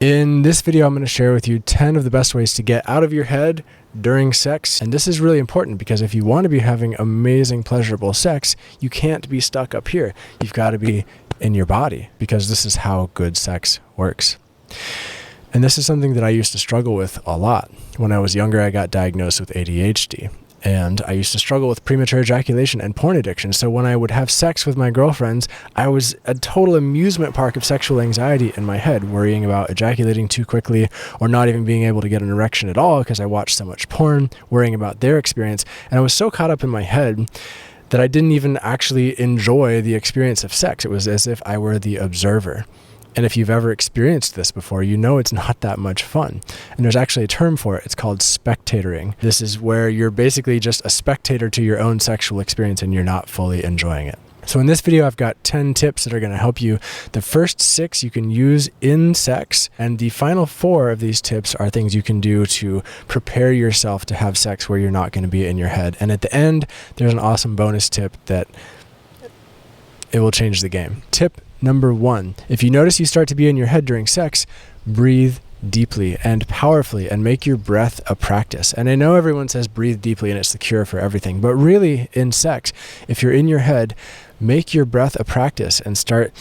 In this video, I'm going to share with you 10 of the best ways to get out of your head during sex. And this is really important because if you want to be having amazing, pleasurable sex, you can't be stuck up here. You've got to be in your body because this is how good sex works. And this is something that I used to struggle with a lot. When I was younger, I got diagnosed with ADHD. And I used to struggle with premature ejaculation and porn addiction. So when I would have sex with my girlfriends, I was a total amusement park of sexual anxiety in my head, worrying about ejaculating too quickly or not even being able to get an erection at all because I watched so much porn, worrying about their experience. And I was so caught up in my head that I didn't even actually enjoy the experience of sex. It was as if I were the observer. And if you've ever experienced this before, you know it's not that much fun. And there's actually a term for it. It's called spectatoring. This is where you're basically just a spectator to your own sexual experience and you're not fully enjoying it. So in this video, I've got 10 tips that are going to help you. The first 6 you can use in sex, and the final 4 of these tips are things you can do to prepare yourself to have sex where you're not going to be in your head. And at the end, there's an awesome bonus tip that it will change the game. Tip Number 1, if you notice you start to be in your head during sex, breathe deeply and powerfully and make your breath a practice. And I know everyone says breathe deeply and it's the cure for everything, but really in sex, if you're in your head, make your breath a practice and start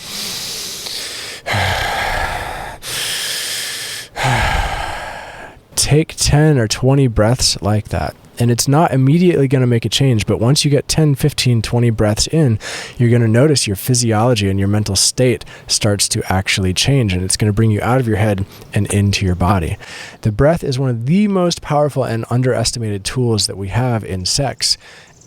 take 10 or 20 breaths like that. And it's not immediately going to make a change, but once you get 10, 15, 20 breaths in, you're going to notice your physiology and your mental state starts to actually change, and it's going to bring you out of your head and into your body. The breath is one of the most powerful and underestimated tools that we have in sex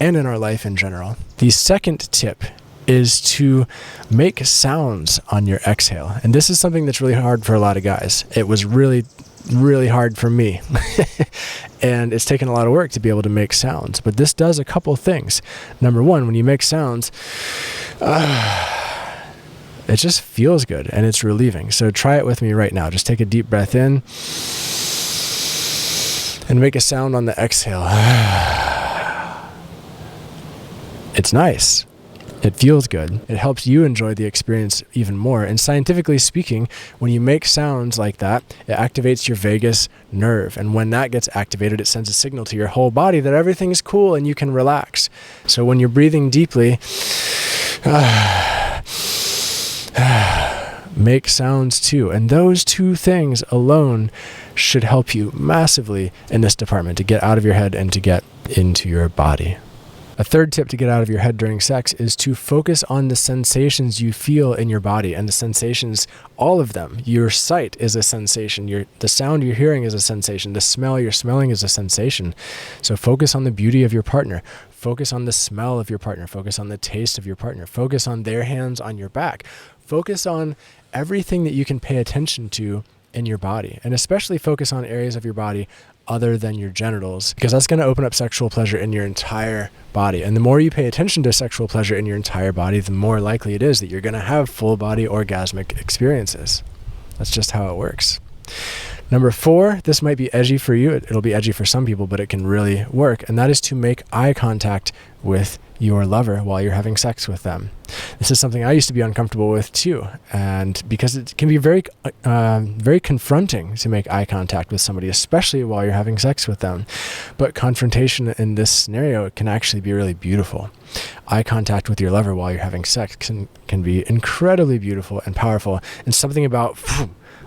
and in our life in general. The second tip is to make sounds on your exhale. And this is something that's really hard for a lot of guys. It was really hard for me. And it's taken a lot of work to be able to make sounds. But this does a couple things. Number 1, when you make sounds, it just feels good and it's relieving. So try it with me right now. Just take a deep breath in and make a sound on the exhale. It's nice. It feels good. It helps you enjoy the experience even more. And scientifically speaking, when you make sounds like that, it activates your vagus nerve. And when that gets activated, it sends a signal to your whole body that everything's cool and you can relax. So when you're breathing deeply, make sounds too. And those 2 things alone should help you massively in this department to get out of your head and to get into your body. A third tip to get out of your head during sex is to focus on the sensations you feel in your body, and the sensations, all of them. Your sight is a sensation. The sound you're hearing is a sensation. The smell you're smelling is a sensation. So focus on the beauty of your partner. Focus on the smell of your partner. Focus on the taste of your partner. Focus on their hands on your back. Focus on everything that you can pay attention to in your body, and especially focus on areas of your body other than your genitals, because that's going to open up sexual pleasure in your entire body. And the more you pay attention to sexual pleasure in your entire body, the more likely it is that you're going to have full body orgasmic experiences. That's just how it works. Number 4, this might be edgy for you. It'll be edgy for some people, but it can really work. And that is to make eye contact with your lover while you're having sex with them. This is something I used to be uncomfortable with too. And because it can be very confronting to make eye contact with somebody, especially while you're having sex with them. But confrontation in this scenario can actually be really beautiful. Eye contact with your lover while you're having sex can be incredibly beautiful and powerful. And something about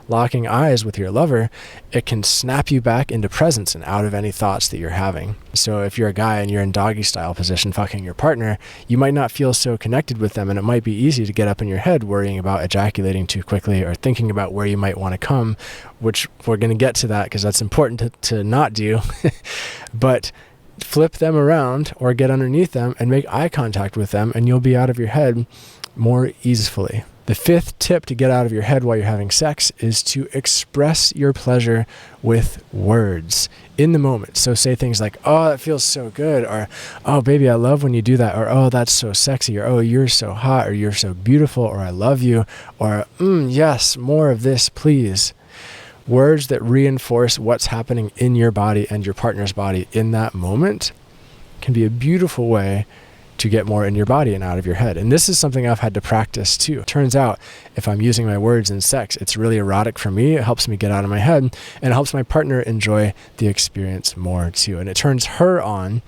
locking eyes with your lover, it can snap you back into presence and out of any thoughts that you're having. So if you're a guy and you're in doggy style position fucking your partner, you might not feel so connected with them, and it might be easy to get up in your head worrying about ejaculating too quickly or thinking about where you might want to come, which we're going to get to that because that's important to not do. But flip them around or get underneath them and make eye contact with them, and you'll be out of your head more easily. The 5th tip to get out of your head while you're having sex is to express your pleasure with words in the moment. So say things like, oh, that feels so good, or oh, baby, I love when you do that, or oh, that's so sexy, or oh, you're so hot, or you're so beautiful, or I love you, or yes, more of this, please. Words that reinforce what's happening in your body and your partner's body in that moment can be a beautiful way to get more in your body and out of your head. And this is something I've had to practice too. Turns out if I'm using my words in sex, it's really erotic for me. It helps me get out of my head, and it helps my partner enjoy the experience more too. And it turns her on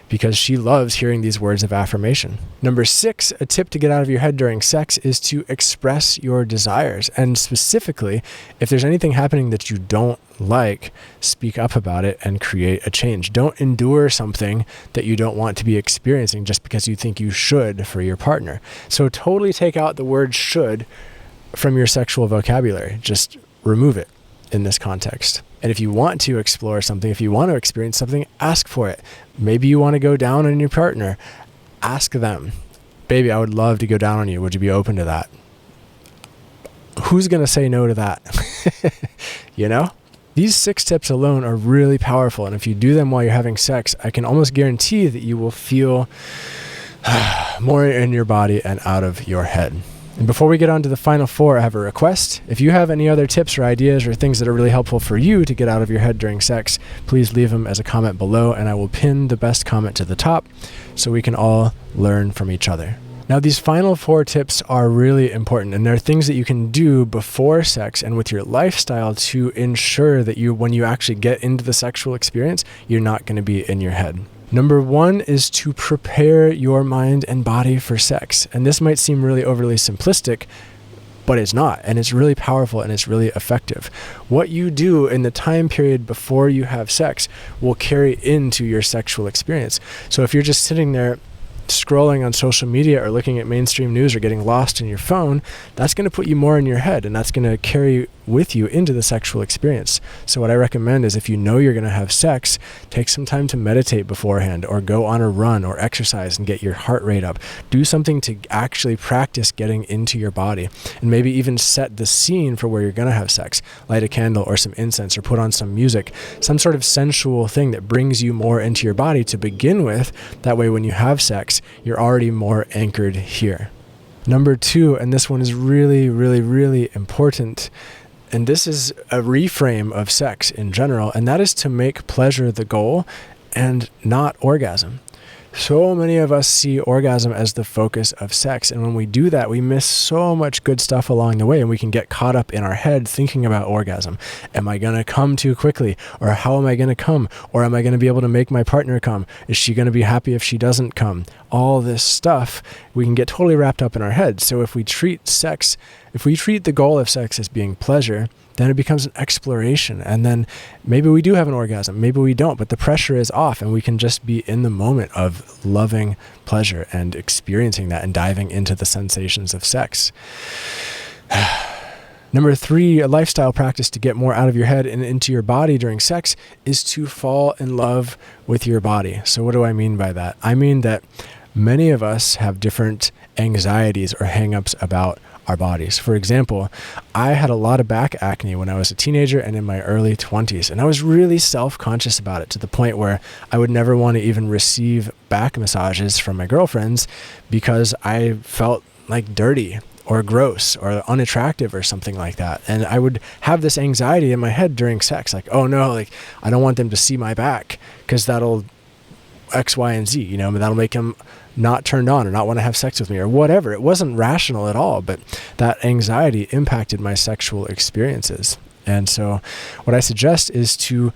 because she loves hearing these words of affirmation. Number 6, a tip to get out of your head during sex is to express your desires. And specifically, if there's anything happening that you don't like, speak up about it and create a change. Don't endure something that you don't want to be experiencing just because you think you should for your partner. So totally take out the word should from your sexual vocabulary. Just remove it in this context. And if you want to explore something, if you want to experience something, ask for it. Maybe you want to go down on your partner. Ask them, baby, I would love to go down on you. Would you be open to that? Who's going to say no to that? You know? These 6 tips alone are really powerful. And if you do them while you're having sex, I can almost guarantee that you will feel more in your body and out of your head. And before we get on to the final 4, I have a request. If you have any other tips or ideas or things that are really helpful for you to get out of your head during sex, please leave them as a comment below, and I will pin the best comment to the top so we can all learn from each other. Now, these final 4 tips are really important, and they're things that you can do before sex and with your lifestyle to ensure that when you actually get into the sexual experience, you're not going to be in your head. Number 1 is to prepare your mind and body for sex. And this might seem really overly simplistic, but it's not. And it's really powerful and it's really effective. What you do in the time period before you have sex will carry into your sexual experience. So if you're just sitting there scrolling on social media or looking at mainstream news or getting lost in your phone, that's going to put you more in your head, and that's going to carry with you into the sexual experience. So what I recommend is, if you know you're going to have sex, take some time to meditate beforehand, or go on a run or exercise and get your heart rate up. Do something to actually practice getting into your body, and maybe even set the scene for where you're going to have sex. Light a candle or some incense, or put on some music, some sort of sensual thing that brings you more into your body to begin with. That way when you have sex, you're already more anchored here. Number 2, and this one is really, really, really important, and this is a reframe of sex in general, and that is to make pleasure the goal and not orgasm. So many of us see orgasm as the focus of sex, and when we do that, we miss so much good stuff along the way, and we can get caught up in our head thinking about orgasm. Am I going to come too quickly? Or how am I going to come? Or am I going to be able to make my partner come? Is she going to be happy if she doesn't come? All this stuff, we can get totally wrapped up in our head. So if we treat the goal of sex as being pleasure, then it becomes an exploration, and then maybe we do have an orgasm, maybe we don't, but the pressure is off, and we can just be in the moment of loving pleasure and experiencing that and diving into the sensations of sex. Number 3, a lifestyle practice to get more out of your head and into your body during sex is to fall in love with your body. So what do I mean by that? I mean that many of us have different anxieties or hang-ups about our bodies. For example, I had a lot of back acne when I was a teenager and in my early 20s, and I was really self-conscious about it, to the point where I would never want to even receive back massages from my girlfriends because I felt like dirty or gross or unattractive or something like that. And I would have this anxiety in my head during sex, like, oh no, like I don't want them to see my back because that'll X, Y, and Z, that'll make them not turned on or not want to have sex with me or whatever. It wasn't rational at all, but that anxiety impacted my sexual experiences. And so what I suggest is to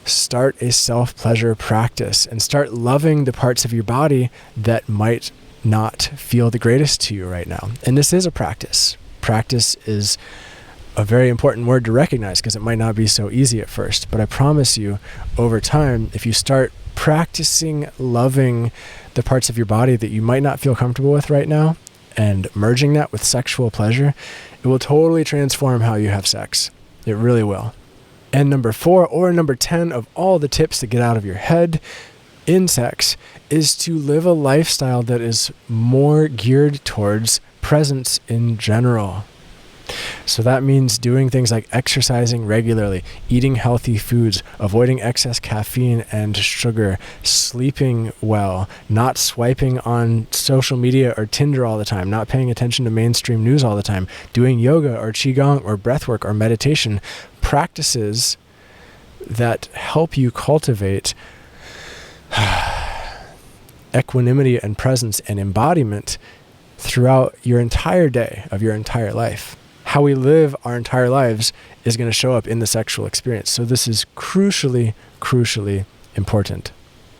start a self-pleasure practice and start loving the parts of your body that might not feel the greatest to you right now. And this is a practice. Practice is a very important word to recognize because it might not be so easy at first, but I promise you, over time, if you start practicing loving the parts of your body that you might not feel comfortable with right now and merging that with sexual pleasure, it will totally transform how you have sex. It really will. And number 4, or number 10 of all the tips to get out of your head in sex, is to live a lifestyle that is more geared towards presence in general. So that means doing things like exercising regularly, eating healthy foods, avoiding excess caffeine and sugar, sleeping well, not swiping on social media or Tinder all the time, not paying attention to mainstream news all the time, doing yoga or qigong or breathwork or meditation, practices that help you cultivate equanimity and presence and embodiment throughout your entire day of your entire life. How we live our entire lives is going to show up in the sexual experience. So this is crucially, crucially important.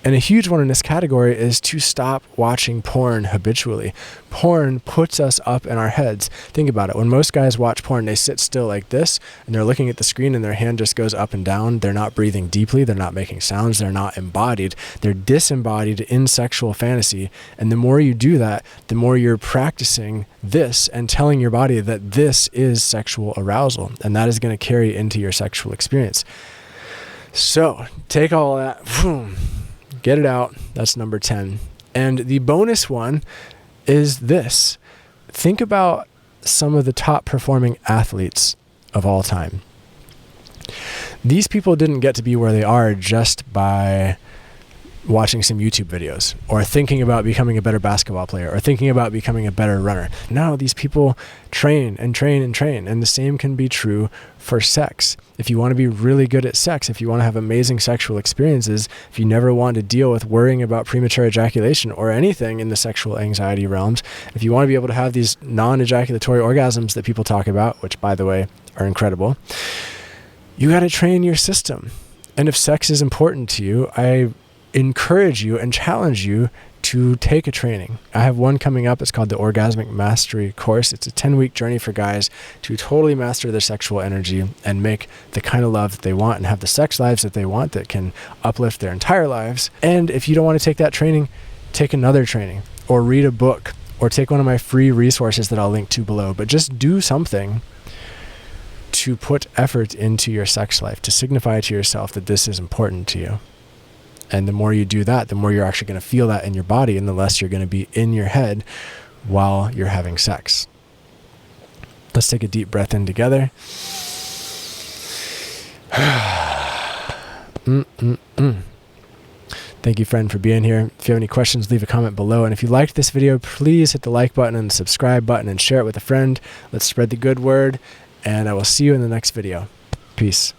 And a huge one in this category is to stop watching porn habitually. Porn puts us up in our heads. Think about it. When most guys watch porn, they sit still like this, and they're looking at the screen, and their hand just goes up and down. They're not breathing deeply. They're not making sounds. They're not embodied. They're disembodied in sexual fantasy. And the more you do that, the more you're practicing this and telling your body that this is sexual arousal. And that is going to carry into your sexual experience. So take all that, boom, get it out. That's number 10. And the bonus one is this. Think about some of the top performing athletes of all time. These people didn't get to be where they are just by watching some YouTube videos or thinking about becoming a better basketball player or thinking about becoming a better runner. No, these people train and train and train. And the same can be true for sex. If you want to be really good at sex, if you want to have amazing sexual experiences, if you never want to deal with worrying about premature ejaculation or anything in the sexual anxiety realms, if you want to be able to have these non-ejaculatory orgasms that people talk about, which by the way are incredible, you got to train your system. And if sex is important to you, I encourage you and challenge you to take a training. I have one coming up. It's called the Orgasmic Mastery Course. It's a 10-week journey for guys to totally master their sexual energy and make the kind of love that they want and have the sex lives that they want that can uplift their entire lives. And if you don't want to take that training, take another training or read a book or take one of my free resources that I'll link to below. But just do something to put effort into your sex life, to signify to yourself that this is important to you. And the more you do that, the more you're actually going to feel that in your body, and the less you're going to be in your head while you're having sex. Let's take a deep breath in together. Thank you, friend, for being here. If you have any questions, leave a comment below. And if you liked this video, please hit the like button and the subscribe button and share it with a friend. Let's spread the good word. And I will see you in the next video. Peace.